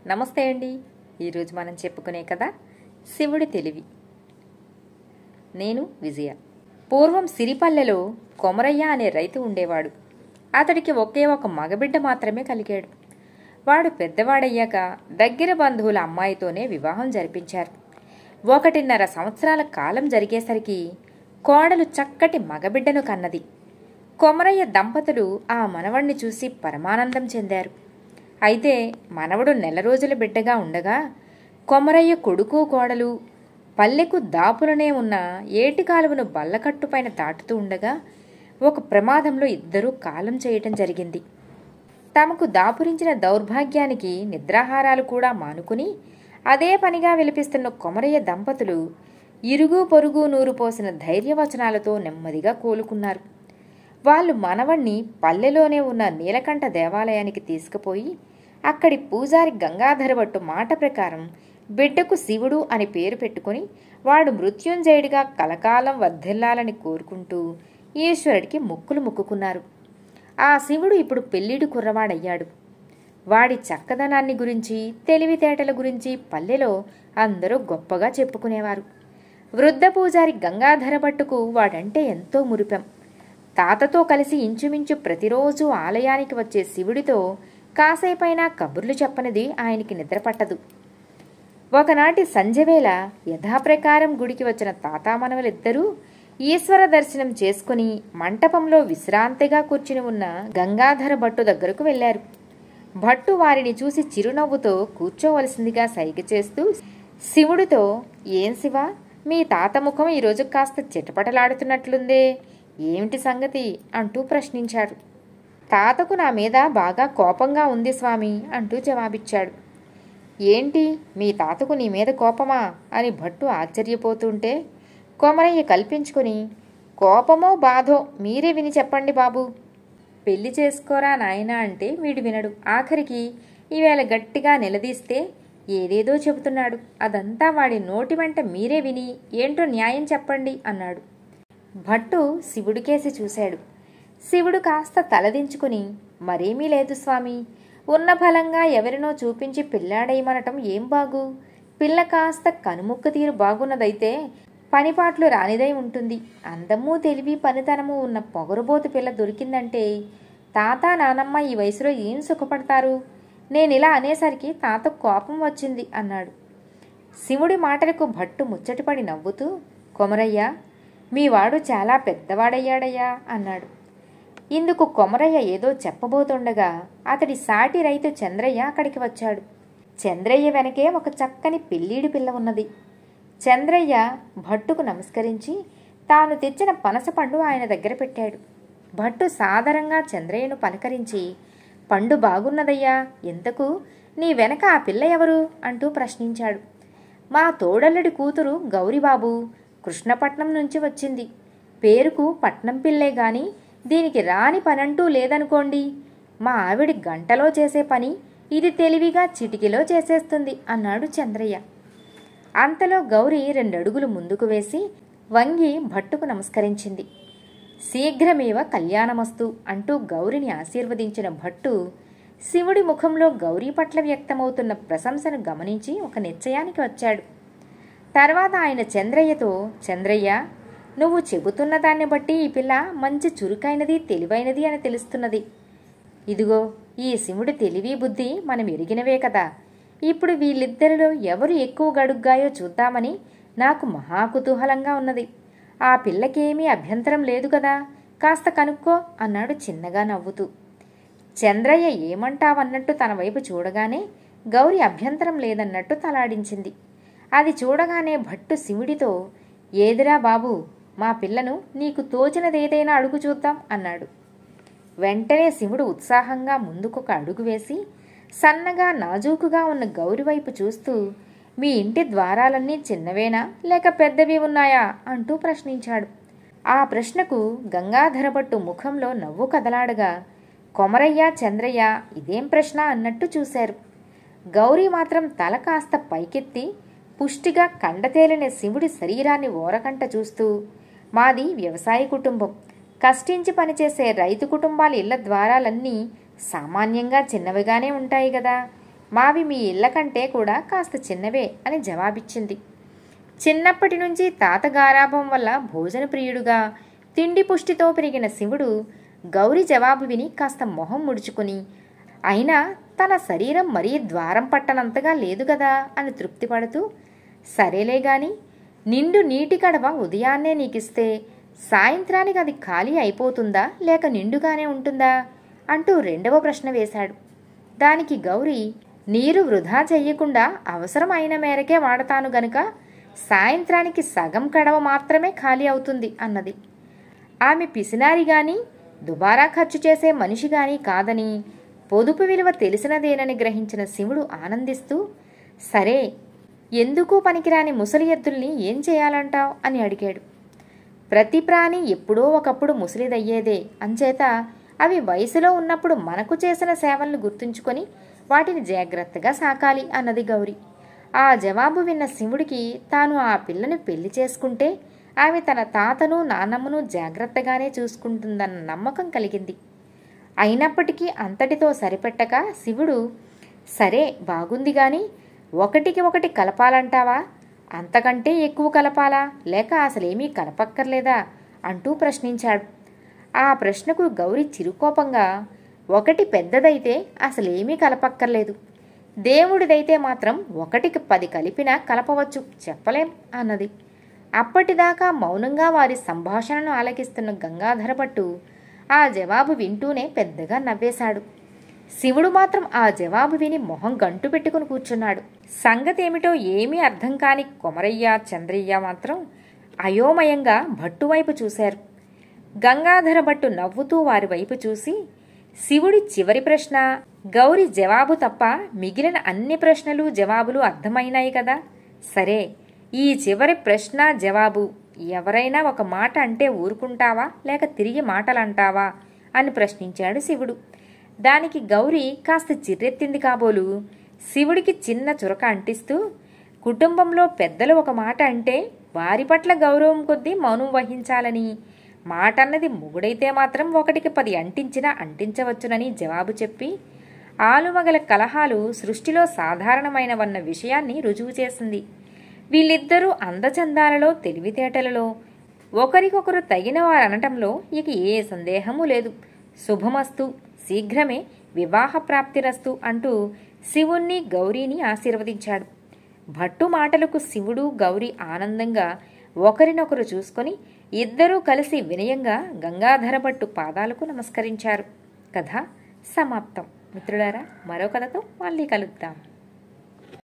నమస్తే అండి. ఈరోజు మనం చెప్పుకునే కథ శివుడి తెలివి. నేను విజయ. పూర్వం సిరిపల్లెలో కొమరయ్య అనే రైతు ఉండేవాడు. అతడికి ఒకే ఒక మగబిడ్డ మాత్రమే కలిగాడు. వాడు పెద్దవాడయ్యాక దగ్గర బంధువుల అమ్మాయితోనే వివాహం జరిపించారు. 1.5 సంవత్సరాల కాలం జరిగేసరికి కోడలు చక్కటి మగబిడ్డను కన్నది. కొమరయ్య దంపతులు ఆ మనవణ్ణి చూసి పరమానందం చెందారు. అయితే మనవడు 1 రోజుల బిడ్డగా ఉండగా కొమరయ్య కొడుకు కోడలు పల్లెకు దాపులనే ఉన్న ఏటి కాలువను బల్లకట్టుపైన దాటుతూ ఉండగా ఒక ప్రమాదంలో ఇద్దరూ కాలం చేయటం జరిగింది. తమకు దాపురించిన దౌర్భాగ్యానికి నిద్రాహారాలు కూడా మానుకుని అదే పనిగా విలపిస్తున్న కొమరయ్య దంపతులు ఇరుగు పొరుగు నూరు పోసిన ధైర్యవచనాలతో నెమ్మదిగా కోలుకున్నారు. వాళ్ళు మనవణ్ణి పల్లెలోనే ఉన్న నీలకంఠ దేవాలయానికి తీసుకుపోయి అక్కడి పూజారి గంగాధర భట్టు మాట ప్రకారం బిడ్డకు శివుడు అని పేరు పెట్టుకుని వాడు మృత్యుంజయుడిగా కలకాలం వర్ధిల్లాలని కోరుకుంటూ ఈశ్వరుడికి మొక్కులు మొక్కుకున్నారు. ఆ శివుడు ఇప్పుడు పెళ్ళిడు కుర్రవాడయ్యాడు. వాడి చక్కదనాన్ని గురించి తెలివితేటల గురించి పల్లెలో అందరూ గొప్పగా చెప్పుకునేవారు. వృద్ధ పూజారి గంగాధర భట్టుకు వాడంటే ఎంతో మురిపెం. తాతతో కలిసి ఇంచుమించు ప్రతిరోజు ఆలయానికి వచ్చే శివుడితో కాసేపైనా కబుర్లు చెప్పనిది ఆయనకి నిద్రపట్టదు. ఒకనాటి సంజవేళ యథాప్రకారం గుడికి వచ్చిన తాతామనవలిద్దరూ ఈశ్వర దర్శనం చేసుకుని మంటపంలో విశ్రాంతిగా కూర్చుని ఉన్న గంగాధర భట్టు దగ్గరకు వెళ్లారు. భట్టు వారిని చూసి చిరునవ్వుతో కూర్చోవలసిందిగా సైగ చేస్తూ శివుడితో, "ఏం శివ, మీ తాత ముఖం ఈరోజు కాస్త చిటపటలాడుతున్నట్లుందే, ఏమిటి సంగతి?" అంటూ ప్రశ్నించాడు. "తాతకు నా మీద బాగా కోపంగా ఉంది స్వామి" అంటూ జవాబిచ్చాడు. "ఏంటి, మీ తాతకు నీ మీద కోపమా?" అని భట్టు ఆశ్చర్యపోతుంటే కొమరయ్య కల్పించుకుని, "కోపమో బాధో మీరే విని చెప్పండి బాబు. పెళ్లి చేసుకోరా నాయనా అంటే వీడు వినడు. ఆఖరికి ఈవేళ గట్టిగా నిలదీస్తే ఏదేదో చెబుతున్నాడు. అదంతా వాడి నోటి వెంట మీరే విని ఏంటో న్యాయం చెప్పండి" అన్నాడు. భట్టు శివుడికేసి చూశాడు. శివుడు కాస్త తలదించుకుని, "మరేమీ లేదు స్వామి. ఉన్న ఫలంగా ఎవరినో చూపించి పిల్లాడేయమనటం ఏం బాగు? పిల్ల కాస్త కనుముక్క తీరు బాగున్నదైతే పనిపాట్లు రానిదై ఉంటుంది. అందము తెలివి పనితనము ఉన్న పొగరుబోతు పిల్ల దొరికిందంటే తాత నానమ్మ ఈ వయసులో ఏం సుఖపడతారు? నేనిలా అనేసరికి తాతకు కోపం వచ్చింది" అన్నాడు. శివుడి మాటలకు భట్టు ముచ్చటపడి నవ్వుతూ, "కొమరయ్య, మీవాడు చాలా పెద్దవాడయ్యాడయ్యా" అన్నాడు. ఇందుకు కొమరయ్య ఏదో చెప్పబోతుండగా అతడి సాటి రైతు చంద్రయ్య అక్కడికి వచ్చాడు. చంద్రయ్య వెనకే ఒక చక్కని పెళ్ళీడు పిల్ల ఉన్నది. చంద్రయ్య భట్టుకు నమస్కరించి తాను తెచ్చిన పనసపండు ఆయన దగ్గర పెట్టాడు. భట్టు సాదరంగా చంద్రయ్యను పలకరించి, "పండు బాగున్నదయ్యా, ఎంతకు నీ వెనక ఆ పిల్ల ఎవరు?" అంటూ ప్రశ్నించాడు. "మా తోడల్లుడి కూతురు గౌరీబాబు, కృష్ణపట్నం నుంచి వచ్చింది. పేరుకు పట్నం పిల్లే గాని దీనికి రాని పనంటూ లేదనుకోండి. మా ఆవిడి గంటలో చేసే పని ఇది తెలివిగా చిటికిలో చేసేస్తుంది" అన్నాడు చంద్రయ్య. అంతలో గౌరీ 2 అడుగులు ముందుకు వేసి వంగి భట్టుకు నమస్కరించింది. "శీఘ్రమేవ కళ్యాణమస్తు" అంటూ గౌరిని ఆశీర్వదించిన భట్టు శివుడి ముఖంలో గౌరీ పట్ల వ్యక్తమవుతున్న ప్రశంసను గమనించి ఒక నిశ్చయానికి వచ్చాడు. తర్వాత ఆయన చంద్రయ్యతో, "చంద్రయ్య, నువ్వు చెబుతున్న దాన్ని బట్టి ఈ పిల్ల మంచి చురుకైనది తెలివైనది అని తెలుస్తున్నది. ఇదిగో ఈ శివుడి తెలివి బుద్ధి మనం ఎరిగినవే కదా. ఇప్పుడు వీళ్ళిద్దరిలో ఎవరు ఎక్కువ గడుగ్గాయో చూద్దామని నాకు మహా కుతూహలంగా ఉన్నది. ఆ పిల్లకేమీ అభ్యంతరం లేదు కదా, కాస్త కనుక్కో" అన్నాడు చిన్నగా నవ్వుతూ. చంద్రయ్య ఏమంటావన్నట్టు తన వైపు చూడగానే గౌరి అభ్యంతరం లేదన్నట్టు తలాడించింది. అది చూడగానే భట్టు శివుడితో, "ఏదిరా బాబు, మా పిల్లను నీకు తోచినదేదైనా అడుగు చూద్దాం" అన్నాడు. వెంటనే శివుడు ఉత్సాహంగా ముందుకొక అడుగు వేసి సన్నగా నాజూకుగా ఉన్న గౌరి వైపు చూస్తూ, "మీ ఇంటి ద్వారాలన్నీ చిన్నవేనా లేక పెద్దవి ఉన్నాయా?" అంటూ ప్రశ్నించాడు. ఆ ప్రశ్నకు గంగాధర భట్టు ముఖంలో నవ్వు కదలాడగా కొమరయ్య చంద్రయ్య ఇదేం ప్రశ్న అన్నట్టు చూశారు. గౌరీ మాత్రం తల కాస్త పైకెత్తి పుష్టిగా కండతేలిన శివుడి శరీరాన్ని ఓరకంట చూస్తూ, "మాది వ్యవసాయ కుటుంబం. కష్టించి పనిచేసే రైతు కుటుంబాల ఇళ్ల ద్వారాలన్నీ సామాన్యంగా చిన్నవిగానే ఉంటాయి కదా. మావి మీ ఇళ్ల కంటే కూడా కాస్త చిన్నవే అని జవాబిచ్చింది. చిన్నప్పటి నుంచి తాత గారాభం వల్ల భోజన ప్రియుడుగా తిండి పుష్టితో పెరిగిన శివుడు గౌరి జవాబు విని కాస్త మొహం ముడుచుకుని, అయినా తన శరీరం మరీ ద్వారం పట్టనంతగా లేదు కదా అని తృప్తిపడుతూ, సరేలే గాని నిండు నీటి కడవ ఉదయాన్నే నీకిస్తే సాయంత్రానికి అది ఖాళీ అయిపోతుందా లేక నిండుగానే ఉంటుందా అంటూ రెండవ ప్రశ్న వేశాడు. దానికి గౌరి, నీరు వృధా చెయ్యకుండా అవసరం అయిన మేరకే వాడతాను గనుక సాయంత్రానికి సగం కడవ మాత్రమే ఖాళీ అవుతుంది అన్నది. ఆమె పిసినారి గాని దుబారా ఖర్చు చేసే మనిషి గాని కాదని, పొదుపు విలువ తెలిసినదేనని గ్రహించిన శివుడు ఆనందిస్తూ, సరే ఎందుకు పనికిరాని ముసలి ఎద్దుల్ని ఏం చేయాలంటావు అని అడిగాడు. ప్రతి ప్రాణి ఎప్పుడో ఒకప్పుడు ముసలిదయ్యేదే, అంచేత అవి వయసులో ఉన్నప్పుడు మనకు చేసిన సేవలను గుర్తుంచుకొని వాటిని జాగ్రత్తగా సాకాలి అన్నది గౌరి. ఆ జవాబు విన్న శివుడికి తాను ఆ పిల్లని పెళ్లి చేసుకుంటే ఆమె తన తాతను నాన్నమ్మను జాగ్రత్తగానే చూసుకుంటుందన్న నమ్మకం కలిగింది. అయినప్పటికీ అంతటితో సరిపెట్టక శివుడు, సరే బాగుంది గాని ఒకటికి ఒకటి కలపాలంటావా? అంతకంటే ఎక్కువ కలపాలా లేక అసలేమీ కలపక్కర్లేదా అంటూ ప్రశ్నించాడు. ఆ ప్రశ్నకు గౌరి చిరుకోపంగా, ఒకటి పెద్దదైతే అసలేమీ కలపక్కర్లేదు, దేవుడిదైతే మాత్రం 1కి 10 కలిపినా కలపవచ్చు, చెప్పలేం అన్నది. అప్పటిదాకా మౌనంగా వారి సంభాషణను ఆలకిస్తున్న గంగాధర భట్టు ఆ జవాబు వింటూనే పెద్దగా నవ్వేశాడు. శివుడు మాత్రం ఆ జవాబు విని మొహం గంటు పెట్టుకుని కూర్చున్నాడు. సంగతేమిటో ఏమీ అర్థం కాని కొమరయ్య, చంద్రయ్య మాత్రం అయోమయంగా భట్టు వైపు చూశారు. గంగాధర భట్టు నవ్వుతూ వారి వైపు చూసి, శివుడి చివరి ప్రశ్న గౌరి జవాబు తప్ప మిగిలిన అన్ని ప్రశ్నలు జవాబులు అర్థమైనాయి కదా, సరే ఈ చివరి ప్రశ్న జవాబు ఎవరైనా ఒక మాట అంటే ఊరుకుంటావా లేక తిరిగి మాటలంటావా అని ప్రశ్నించాడు శివుడు. దానికి గౌరి కాస్త చిర్రెత్తింది కాబోలు శివుడికి చిన్న చురక అంటిస్తూ, కుటుంబంలో పెద్దలు ఒక మాట అంటే వారి పట్ల గౌరవం కొద్దీ మౌనం వహించాలని, మాటన్నది మొగుడైతే మాత్రం 1కి 10 అంటించినా అంటించవచ్చునని జవాబు చెప్పి, ఆలుమగల కలహాలు సృష్టిలో సాధారణమైనవన్న విషయాన్ని రుజువు చేసింది. వీళ్ళిద్దరూ అందచందాలలో తెలివితేటలలో ఒకరికొకరు తగిన వారనటంలో ఇక ఏ సందేహమూ లేదు. శుభమస్తు, శీఘ్రమే వివాహ ప్రాప్తిరస్తు అంటూ శివుణ్ణి గౌరీని ఆశీర్వదించాడు. భట్టు మాటలకు శివుడు గౌరీ ఆనందంగా ఒకరినొకరు చూసుకొని ఇద్దరూ కలిసి వినయంగా గంగాధర భట్టు పాదాలకు నమస్కరించారు. కథ సమాప్తం. మిత్రులారా, మరో కథతో మళ్ళీ కలుద్దాం.